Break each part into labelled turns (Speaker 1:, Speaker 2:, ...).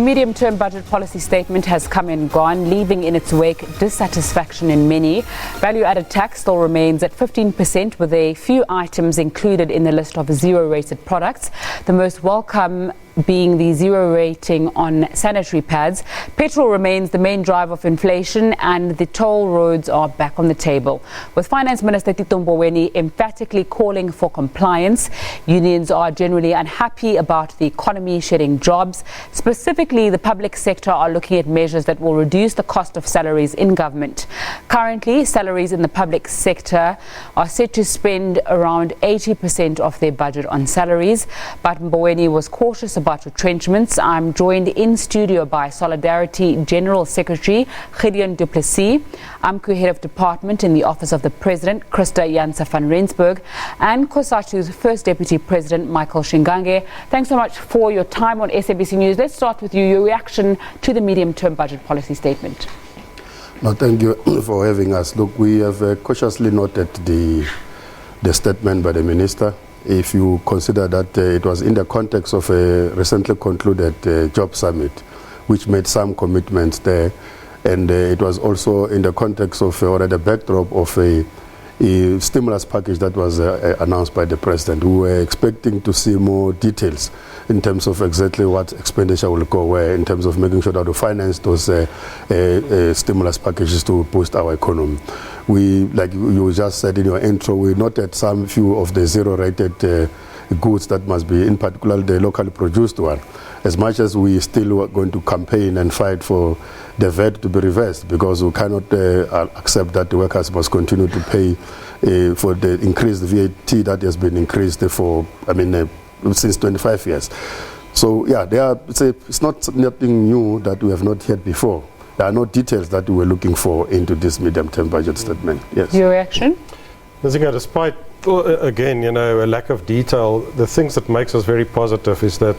Speaker 1: medium-term budget policy statement has come and gone, leaving in its wake dissatisfaction in many. Value-added tax still remains at 15%, with a few items included in the list of zero-rated products. The most welcome being the zero rating on sanitary pads. Petrol remains the main driver of inflation, and the toll roads are back on the table. With Finance Minister Tito Mboweni emphatically calling for compliance, unions are generally unhappy about the economy shedding jobs. Specifically, the public sector are looking at measures that will reduce the cost of salaries in government. Currently, salaries in the public sector are set to spend around 80% of their budget on salaries, but Mboweni was cautious about retrenchments. I'm joined in studio by Solidarity General Secretary Gideon Du Plessis, AMCU Head of Department in the Office of the President, Krister Janse van Rensburg, and Cosatu's First Deputy President, Micheal Shingange. Thanks so much for your time on SABC News. Let's start with you, your reaction to the medium-term budget policy statement.
Speaker 2: No, thank you for having us. Look, we have cautiously noted the statement by the Minister. If you consider that it was in the context of a recently concluded job summit, which made some commitments there, and it was also in the context of or at the backdrop of a stimulus package that was announced by the President. We were expecting to see more details in terms of exactly what expenditure will go where, in terms of making sure that we finance those stimulus packages to boost our economy. We, like you just said in your intro, we noted some few of the zero-rated goods that must be, in particular, the locally produced one. As much as we still are going to campaign and fight for the VAT to be reversed, because we cannot accept that the workers must continue to pay for the increased VAT that has been increased for, since 25 years. So, yeah, it's not nothing new that we have not heard before. There are no details that we were looking for into this medium-term budget statement. Yes.
Speaker 1: Your reaction?
Speaker 3: Despite, again, a lack of detail, the things that makes us very positive is that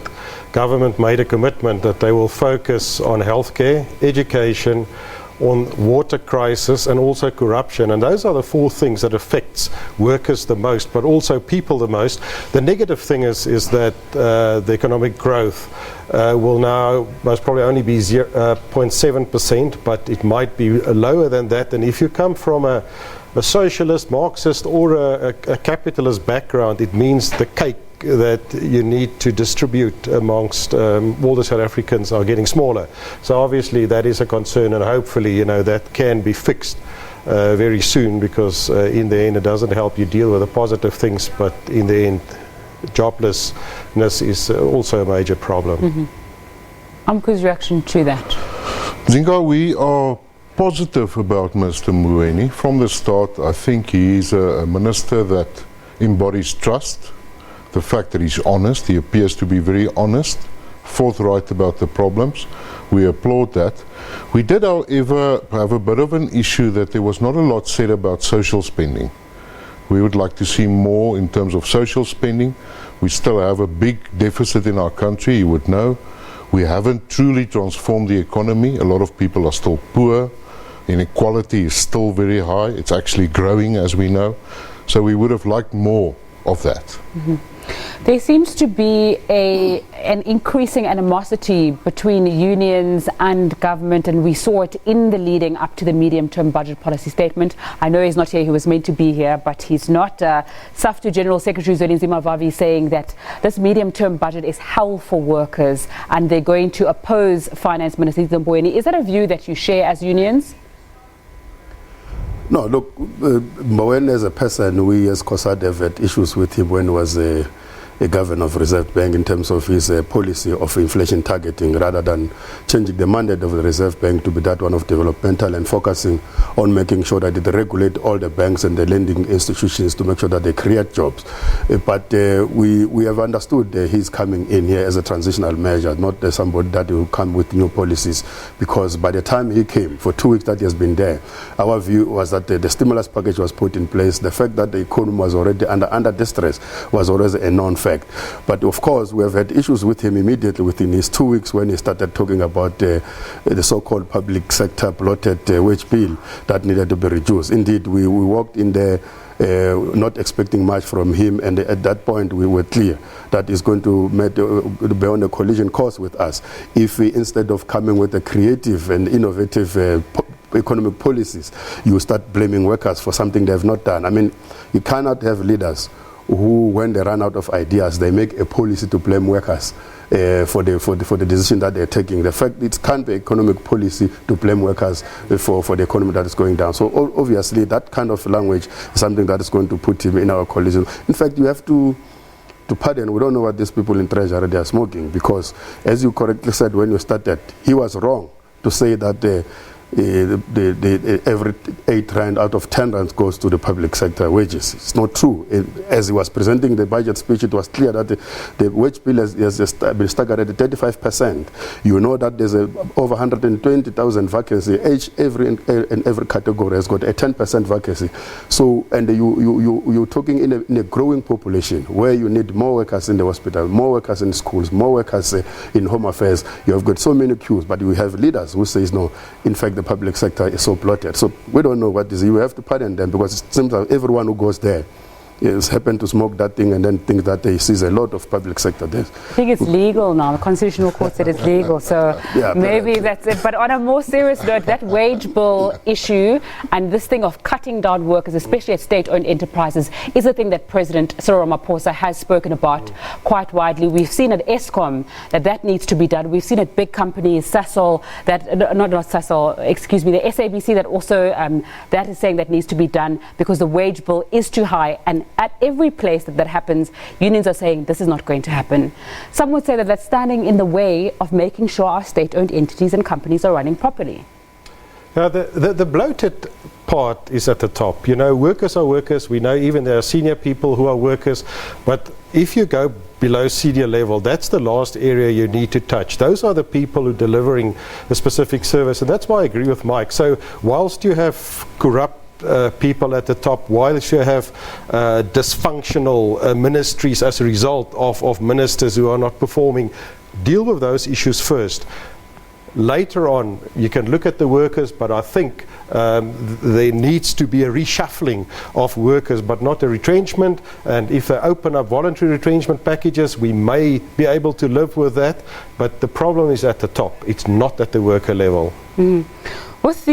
Speaker 3: government made a commitment that they will focus on healthcare, education, on water crisis, and also corruption. And those are the four things that affects workers the most, but also people the most. The negative thing is that the economic growth will now most probably only be 0.7%, but it might be lower than that. And if you come from a socialist, Marxist, or a capitalist background, it means the cake that you need to distribute amongst all the South Africans are getting smaller. So obviously that is a concern, and hopefully that can be fixed very soon, because in the end it doesn't help you deal with the positive things, but in the end joblessness is also a major problem.
Speaker 1: AMCU's reaction to that?
Speaker 4: Zinga, we are positive about Mr. Mboweni. From the start, I think he is a minister that embodies trust. The fact that he's honest, he appears to be very honest, forthright about the problems. We applaud that. We did, however, have a bit of an issue that there was not a lot said about social spending. We would like to see more in terms of social spending. We still have a big deficit in our country, you would know. We haven't truly transformed the economy. A lot of people are still poor. Inequality is still very high. It's actually growing, as we know. So we would have liked more of that.
Speaker 1: There seems to be an increasing animosity between unions and government, and we saw it in the leading up to the medium-term budget policy statement. I know he's not here, he was meant to be here, but he's not. SAFTU General Secretary Zwelinzima Vavi saying that this medium-term budget is hell for workers and they're going to oppose Finance Minister Tito Mboweni. Is that a view that you share as unions?
Speaker 2: No, look, Mboweni as a person, we as Cosatu have had issues with him when he was a governor of Reserve Bank in terms of his policy of inflation targeting, rather than changing the mandate of the Reserve Bank to be that one of developmental and focusing on making sure that they regulate all the banks and the lending institutions to make sure that they create jobs. But we have understood he's coming in here as a transitional measure, not somebody that will come with new policies, because by the time he came, for 2 weeks that he has been there, our view was that the stimulus package was put in place. The fact that the economy was already under distress was always a known fact. But of course, we have had issues with him immediately within his 2 weeks when he started talking about the so-called public sector bloated wage bill that needed to be reduced. Indeed, we walked in there not expecting much from him, and at that point we were clear that he's going to be on a collision course with us if we, instead of coming with a creative and innovative economic policies, you start blaming workers for something they have not done. I mean, you cannot have leaders who, when they run out of ideas, they make a policy to blame workers for the decision that they're taking. The fact it can't be economic policy to blame workers for the economy that is going down. So obviously that kind of language is something that is going to put him in our collision. In fact, you have to pardon, we don't know what these people in Treasury they are smoking, because as you correctly said when you started, he was wrong to say that every 8 rand out of 10 rands goes to the public sector wages. It's not true. As he was presenting the budget speech, it was clear that the wage bill has been staggered at 35%. You know that there's over 120,000 vacancy. Every category has got a 10% vacancy. So, and you're talking in a growing population where you need more workers in the hospital, more workers in schools, more workers in home affairs. You have got so many queues, but you have leaders who say no. In fact, the public sector is so bloated. So we don't know what this is. You have to pardon them, because it seems like everyone who goes there has happened to smoke that thing and then think that he sees a lot of public sector there.
Speaker 1: I think it's legal now. The Constitutional Court said it's legal, so yeah, maybe that's it. But on a more serious note, that wage bill issue and this thing of cutting down workers, especially at state-owned enterprises, is a thing that President Cyril Ramaphosa has spoken about quite widely. We've seen at Eskom that needs to be done. We've seen at big companies, Sasol, not Sasol, excuse me, the SABC, that also that is saying that needs to be done because the wage bill is too high. And at every place that happens, unions are saying this is not going to happen. Some would say that that's standing in the way of making sure our state-owned entities and companies are running properly.
Speaker 3: Now, the bloated part is at the top. You know, workers are workers. We know even there are senior people who are workers. But if you go below senior level, that's the last area you need to touch. Those are the people who are delivering a specific service. And that's why I agree with Mike. So whilst you have corrupt people at the top, whilst you have dysfunctional ministries as a result of ministers who are not performing, deal with those issues first. Later on, you can look at the workers, but I think there needs to be a reshuffling of workers, but not a retrenchment. And if they open up voluntary retrenchment packages, we may be able to live with that. But the problem is at the top. It's not at the worker level.
Speaker 1: Mm. With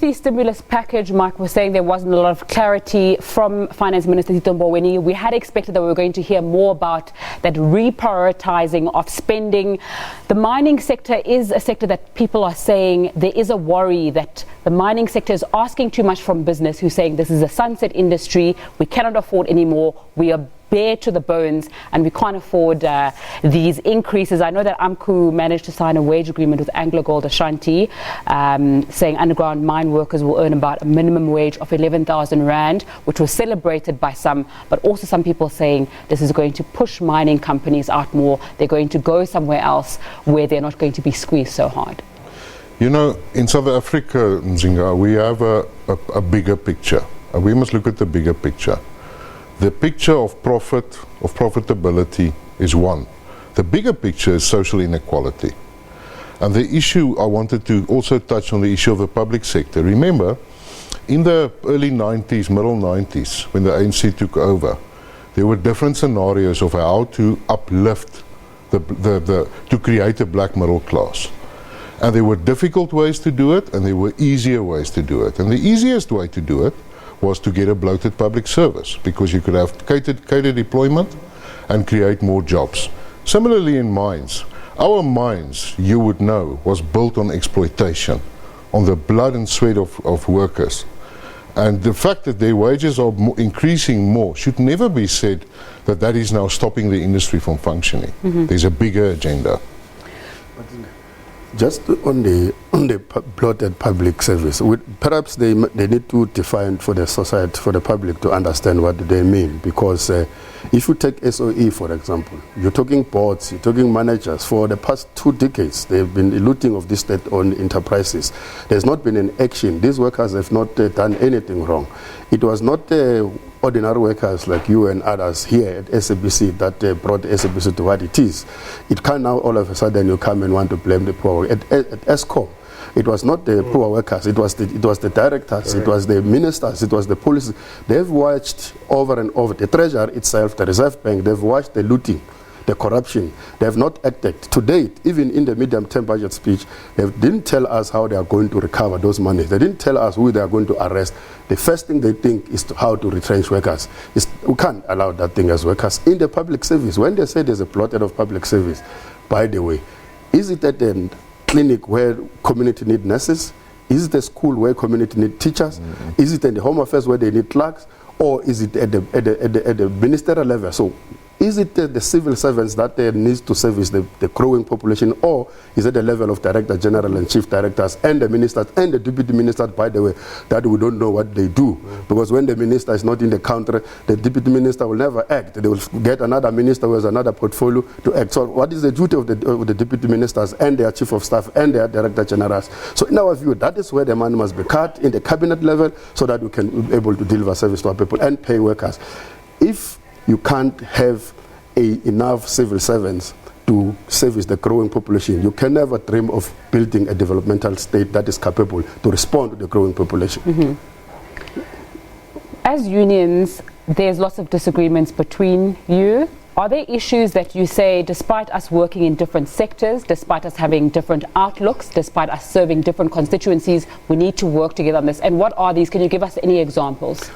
Speaker 1: the stimulus package, Mike was saying there wasn't a lot of clarity from Finance Minister Tito Mboweni. We had expected that we were going to hear more about that reprioritizing of spending. The mining sector is a sector that people are saying there is a worry that the mining sector is asking too much from business, who's saying this is a sunset industry, we cannot afford anymore, we are bare to the bones and we can't afford these increases. I know that AMCU managed to sign a wage agreement with AngloGold Ashanti saying underground mine workers will earn about a minimum wage of 11,000 Rand, which was celebrated by some, but also some people saying this is going to push mining companies out more. They're going to go somewhere else where they're not going to be squeezed so hard.
Speaker 4: You know, in South Africa, Nzinga, we have a bigger picture. We must look at the bigger picture. The picture of profit, of profitability is one. The bigger picture is social inequality. And the issue, I wanted to also touch on the issue of the public sector. Remember, in the early 90s, middle 90s, when the ANC took over, there were different scenarios of how to uplift, to create a black middle class. And there were difficult ways to do it, and there were easier ways to do it. And the easiest way to do it was to get a bloated public service, because you could have catered deployment and create more jobs. Similarly in mines, our mines, you would know, was built on exploitation, on the blood and sweat of workers. And the fact that their wages are increasing more should never be said that that is now stopping the industry from functioning. Mm-hmm. There's a bigger agenda.
Speaker 2: Just on the bloated public service, perhaps they need to define for the society, for the public to understand what they mean. Because if you take SOE, for example, you're talking boards, you're talking managers. For the past 2 decades, they've been looting of these state-owned enterprises. There's not been an action. These workers have not done anything wrong. It was not ordinary workers like you and others here at SABC that brought SABC to what it is. It can't now all of a sudden you come and want to blame the poor. At Eskom, It was not the poor workers, it was the directors, it was the ministers, it was the police. They've watched over and over, the treasury itself, the Reserve Bank, they've watched the looting, the corruption. They have not acted. To date, even in the medium-term budget speech, they didn't tell us how they are going to recover those monies. They didn't tell us who they are going to arrest. The first thing they think is how to retrench workers. We can't allow that thing as workers. In the public service, when they say there's a plotted of public service, by the way, is it at the clinic where community need nurses? Is it a school where community need teachers? Is it in the home affairs where they need clerks? Or is it at the ministerial level? So is it the civil servants that needs to service the growing population, or is it the level of director general and chief directors and the ministers and the deputy ministers, by the way, that we don't know what they do? Because when the minister is not in the country, the deputy minister will never act. They will get another minister who has another portfolio to act. So what is the duty of the deputy ministers and their chief of staff and their director generals? So in our view, that is where the money must be cut in the cabinet level so that we can be able to deliver service to our people and pay workers. If you can't have enough civil servants to service the growing population, you can never dream of building a developmental state that is capable to respond to the growing population.
Speaker 1: As unions, there's lots of disagreements between you. Are there issues that you say, despite us working in different sectors, despite us having different outlooks, despite us serving different constituencies, we need to work together on this? And what are these? Can you give us any examples?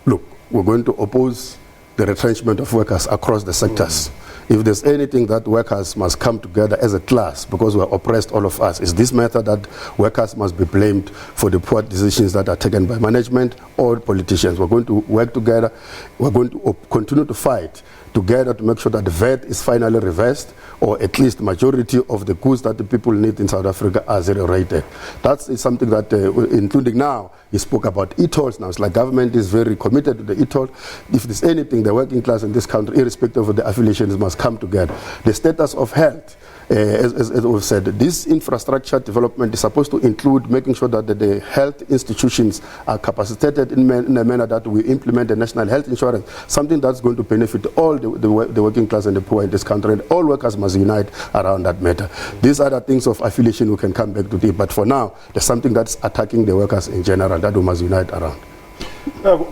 Speaker 2: Look, we're going to oppose the retrenchment of workers across the sectors. If there's anything that workers must come together as a class, because we're oppressed, all of us, is this matter that workers must be blamed for the poor decisions that are taken by management or politicians. We're going to work together. We're going to continue to fight together to make sure that the VAT is finally reversed, or at least majority of the goods that the people need in South Africa are zero rated. That is something that, including now, he spoke about e-tolls now. It's like government is very committed to the e-toll. If there's anything, the working class in this country, irrespective of the affiliations, must come together. The status of health, as we've said, this infrastructure development is supposed to include making sure that the health institutions are capacitated in a manner that we implement the national health insurance, something that's going to benefit all the working class and the poor in this country, and all workers must unite around that matter. These are the things of affiliation we can come back to, but for now, there's something that's attacking the workers in general that we must unite around.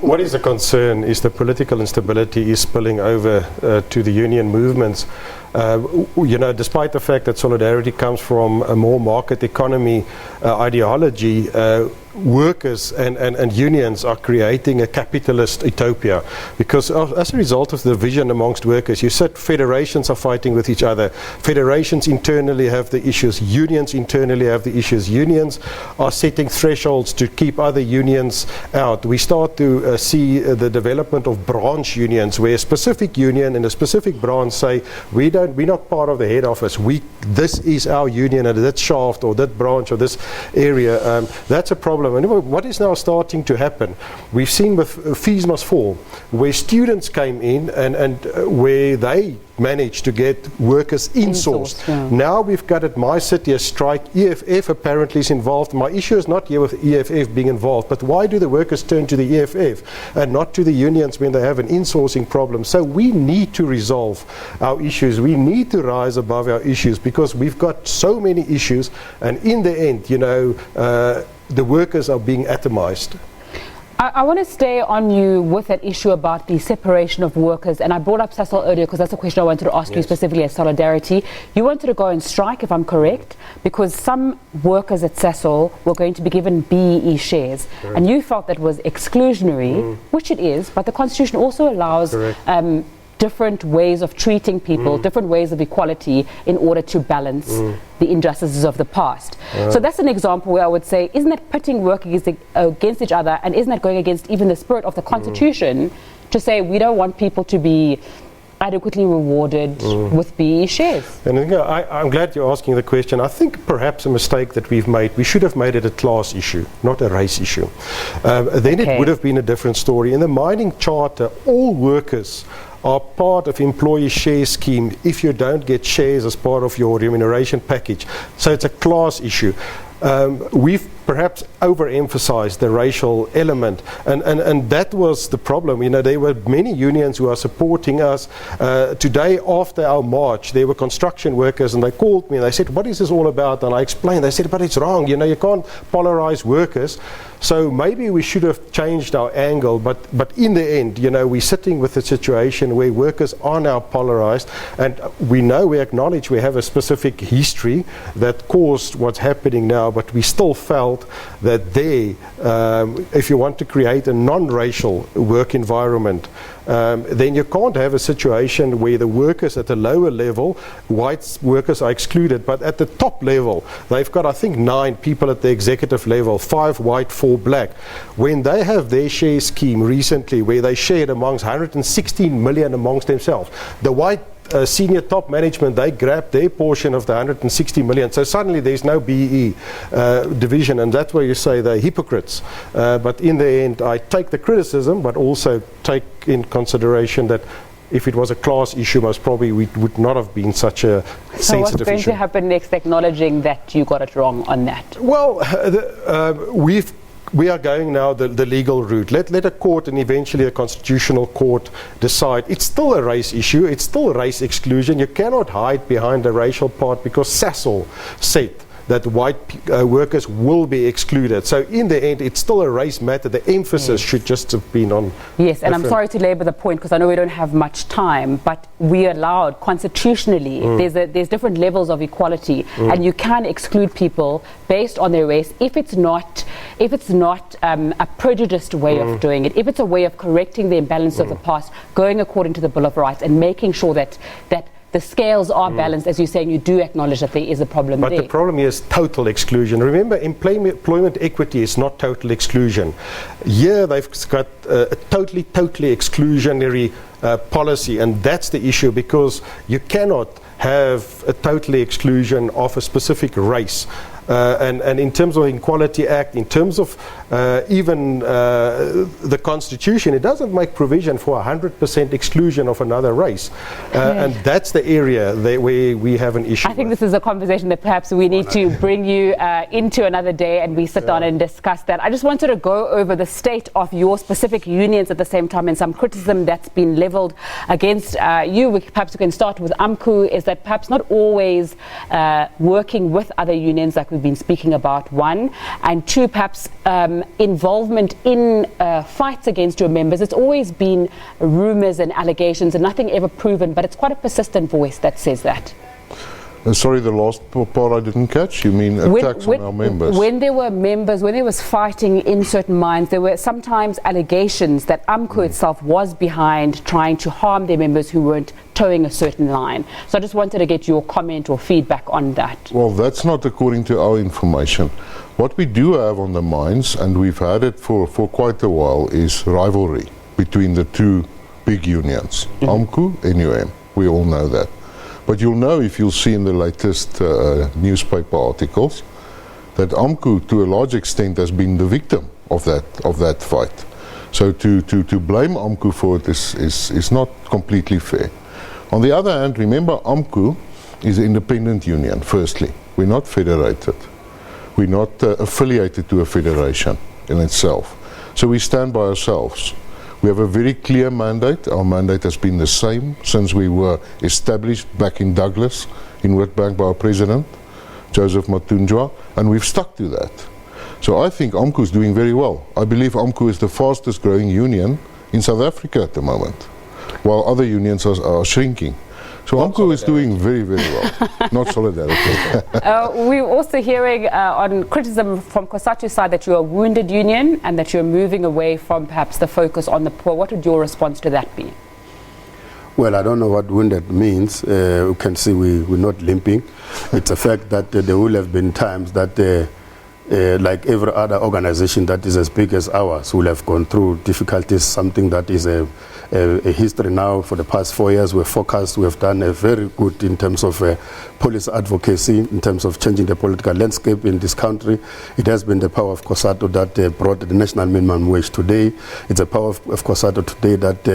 Speaker 3: What is a concern is the political instability is spilling over to the union movements. Despite the fact that solidarity comes from a more market economy ideology, workers and unions are creating a capitalist utopia, because as a result of the division amongst workers, you said federations are fighting with each other. Federations internally have the issues, unions internally have the issues. Unions are setting thresholds to keep other unions out. We start to see the development of branch unions, where a specific union and a specific branch say, we're not part of the head office. This is our union at that shaft or that branch or this area. That's a problem. And what is now starting to happen? We've seen with Fees Must Fall, where students came in and where they managed to get workers insourced. Yeah. Now we've got at my city a strike. EFF apparently is involved. My issue is not here with EFF being involved, but why do the workers turn to the EFF and not to the unions when they have an insourcing problem? So we need to resolve our issues. We need to rise above our issues, because we've got so many issues, and in the end, the workers are being atomized.
Speaker 1: I want to stay on you with that issue about the separation of workers, and I brought up Sasol earlier because that's a question I wanted to ask you specifically as Solidarity. You wanted to go on strike, if I'm correct, because some workers at Sasol were going to be given BEE shares, and you felt that was exclusionary, which it is, but the Constitution also allows different ways of treating people, different ways of equality in order to balance the injustices of the past. So that's an example where I would say, isn't that pitting workers against each other, and isn't that going against even the spirit of the Constitution to say we don't want people to be adequately rewarded with BEE shares?
Speaker 3: And I'm glad you're asking the question. I think perhaps a mistake that we've made, we should have made it a class issue, not a race issue. Then it would have been a different story. In the mining charter, all workers are part of employee share scheme if you don't get shares as part of your remuneration package. So it's a class issue. We've perhaps overemphasized the racial element, and that was the problem. You know, there were many unions who are supporting us. Today, after our march, there were construction workers, and they called me and they said, "What is this all about?" And I explained. They said, "But it's wrong. You know, you can't polarize workers." So maybe we should have changed our angle, but in the end, you know, we're sitting with a situation where workers are now polarized, and we acknowledge we have a specific history that caused what's happening now, but we still felt that if you want to create a non-racial work environment, then you can't have a situation where the workers at the lower level, white workers are excluded, but at the top level, they've got, I think, 9 people at the executive level, 5 white, 4 black. When they have their share scheme recently, where they shared amongst 116 million amongst themselves, the white senior top management, they grabbed their portion of the 160 million. So suddenly there's no BE division, and that's where you say they're hypocrites. But in the end, I take the criticism, but also take in consideration that if it was a class issue, most probably we would not have been such a sensitive issue.
Speaker 1: So what's going to happen next, acknowledging that you got it wrong on that?
Speaker 3: Well, we are going now the legal route. Let a court and eventually a constitutional court decide. It's still a race issue. It's still race exclusion. You cannot hide behind the racial part, because Sasol said that white workers will be excluded. So in the end, it's still a race matter. The emphasis should just have been on...
Speaker 1: Yes, and I'm sorry to labour the point, because I know we don't have much time, but we are allowed constitutionally, there's different levels of equality, and you can exclude people based on their race if it's not a prejudiced way of doing it, if it's a way of correcting the imbalance of the past, going according to the Bill of Rights, and making sure that the scales are balanced. As you're saying, you do acknowledge that there is a problem there.
Speaker 3: But the problem is total exclusion. Remember, employment equity is not total exclusion. Here they've got a totally exclusionary policy, and that's the issue, because you cannot have a totally exclusion of a specific race. And in terms of the Equality Act, in terms of even the Constitution, it doesn't make provision for 100% exclusion of another race. And that's the area where we have an issue.
Speaker 1: I think this is a conversation that perhaps we need to bring you into another day, and we sit down and discuss that. I just wanted to go over the state of your specific unions at the same time, and some criticism that's been levelled against you. Perhaps we can start with AMCU, is that perhaps not always working with other unions like we've been speaking about, 1, and 2, perhaps involvement in fights against your members. It's always been rumours and allegations and nothing ever proven, but it's quite a persistent voice that says that.
Speaker 4: Sorry, the last part I didn't catch. You mean attacks on our members?
Speaker 1: When there were members, when there was fighting in certain mines, there were sometimes allegations that AMCU itself was behind trying to harm their members who weren't towing a certain line. So I just wanted to get your comment or feedback on that.
Speaker 4: Well, that's not according to our information. What we do have on the mines, and we've had it for quite a while, is rivalry between the 2 big unions, AMCU, NUM. We all know that. But you'll know, if you'll see in the latest newspaper articles, that AMCU to a large extent has been the victim of that fight. So to blame AMCU for it is not completely fair. On the other hand, remember, AMCU is an independent union, firstly. We're not federated. We're not affiliated to a federation in itself. So we stand by ourselves. We have a very clear mandate. Our mandate has been the same since we were established back in Douglas, in Witbank, by our president, Joseph Matunjwa, and we've stuck to that. So I think AMCU is doing very well. I believe AMCU is the fastest growing union in South Africa at the moment, while other unions are shrinking. So AMCU is doing very, very well. Not solidarity.
Speaker 1: We're also hearing on criticism from Cosatu's side that you're a wounded union and that you're moving away from perhaps the focus on the poor. What would your response to that be?
Speaker 2: Well, I don't know what wounded means. You can see we're not limping. It's a fact that there will have been times that like every other organization that is as big as ours will have gone through difficulties, something that is a history now. For the past 4 years, we're focused. We have done a very good in terms of policy advocacy, in terms of changing the political landscape in this country. It has been the power of Cosatu that brought the national minimum wage today. It's the power of Cosatu today that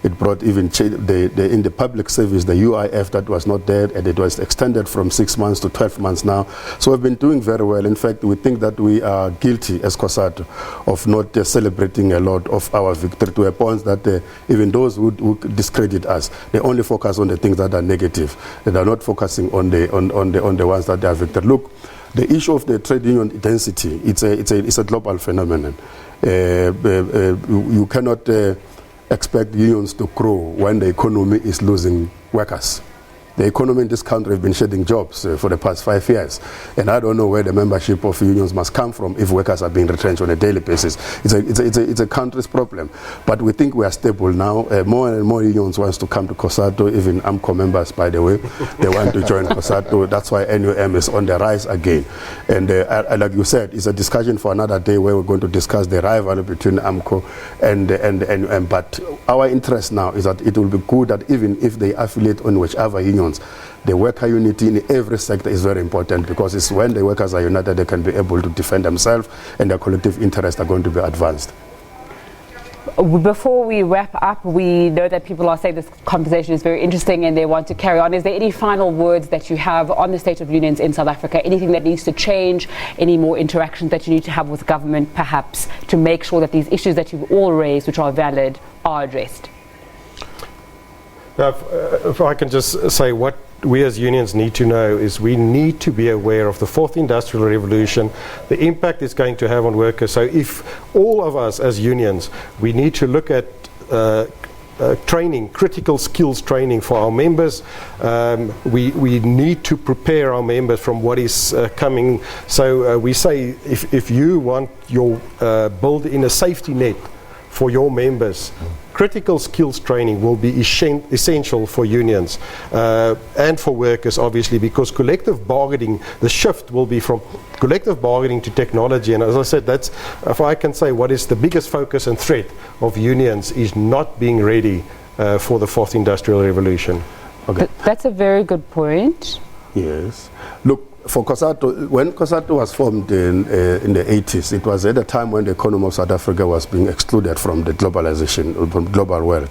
Speaker 2: it brought even in the public service, the UIF that was not there, and it was extended from 6 months to 12 months now. So we've been doing very well. In fact, we think think that we are guilty as Cosatu of not celebrating a lot of our victory, to a point that even those who discredit us, they only focus on the things that are negative. They are not focusing on the ones that are victory. Look, the issue of the trade union density, it's a global phenomenon. You cannot expect unions to grow when the economy is losing workers. The economy in this country has been shedding jobs for the past 5 years, and I don't know where the membership of unions must come from if workers are being retrenched on a daily basis. It's a country's problem, but we think we are stable now. More and more unions wants to come to Cosatu, even AMCU members, by the way. They want to join Cosatu. That's why NUM is on the rise again. And like you said, it's a discussion for another day where we're going to discuss the rivalry between AMCU and NUM. But our interest now is that it will be good that even if they affiliate on whichever union, the worker unity in every sector is very important, because it's when the workers are united they can be able to defend themselves and their collective interests are going to be advanced.
Speaker 1: Before we wrap up, we know that people are saying this conversation is very interesting and they want to carry on. Is there any final words that you have on the state of unions in South Africa? Anything that needs to change? Any more interactions that you need to have with government, perhaps, to make sure that these issues that you've all raised, which are valid, are addressed?
Speaker 3: If I can just say, what we as unions need to know is we need to be aware of the fourth industrial revolution, the impact it's going to have on workers. So if all of us as unions, we need to look at training, critical skills training for our members. We need to prepare our members from what is coming. So we say, if you want your build in a safety net for your members, critical skills training will be essential for unions and for workers, obviously, because collective bargaining, the shift will be from collective bargaining to technology. And as I said, that's, if I can say, what is the biggest focus and threat of unions is not being ready for the fourth industrial revolution.
Speaker 1: Okay. That's a very good point. Yes.
Speaker 2: Look, for Cosatu, when Cosatu was formed in the 80s, it was at a time when the economy of South Africa was being excluded from the globalization, from the global world.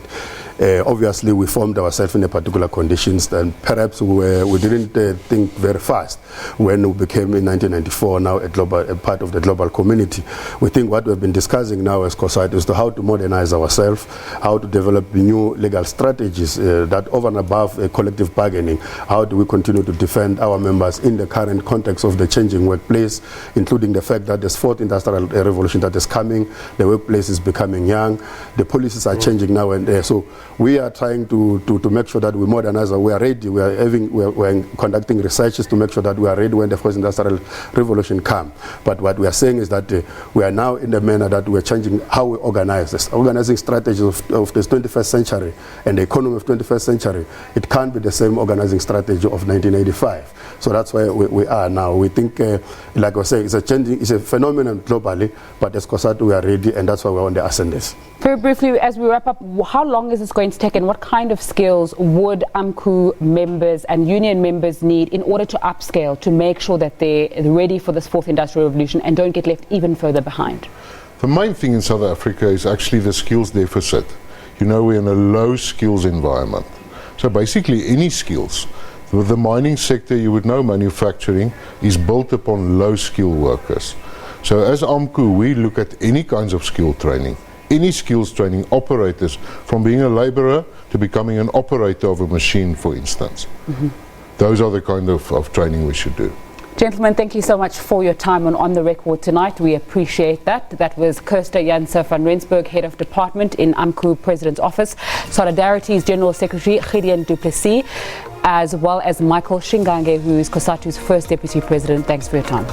Speaker 2: Obviously, we formed ourselves in a particular conditions, and perhaps we didn't think very fast when we became in 1994 now a part of the global community. We think what we've been discussing now as Cosatu is how to modernize ourselves, how to develop new legal strategies that over and above collective bargaining. How do we continue to defend our members in the current context of the changing workplace, including the fact that this fourth industrial revolution that is coming, the workplace is becoming young, the policies are changing now and there. So we are trying to make sure that we modernize, we are ready, we are conducting researches to make sure that we are ready when the fourth industrial revolution comes. But what we are saying is that we are now in the manner that we are changing how we organize this, organizing strategies of this 21st century and the economy of 21st century. It can't be the same organizing strategy of 1985. So that's where we are now. We think, like I was saying, it's a phenomenon globally, but as Cosatu we are ready, and that's why we're on the ascendant.
Speaker 1: Very briefly, as we wrap up, how long is this going to take, and what kind of skills would AMCU members and union members need in order to upscale, to make sure that they're ready for this fourth industrial revolution and don't get left even further behind?
Speaker 4: The main thing in South Africa is actually the skills deficit. You know, we're in a low skills environment. So basically any skills. With the mining sector, you would know manufacturing is built upon low skilled workers. So as AMCU, we look at any kinds of skill training. Any skills training, operators, from being a laborer to becoming an operator of a machine, for instance. Those are the kind of training we should do.
Speaker 1: Gentlemen, thank you so much for your time on The Record tonight. We appreciate that. That was Krister Janse van Rensburg, Head of Department in AMCU President's Office, Solidarity's General Secretary Gideon Du Plessis, as well as Micheal Shingange, who is Cosatu's first Deputy President. Thanks for your time.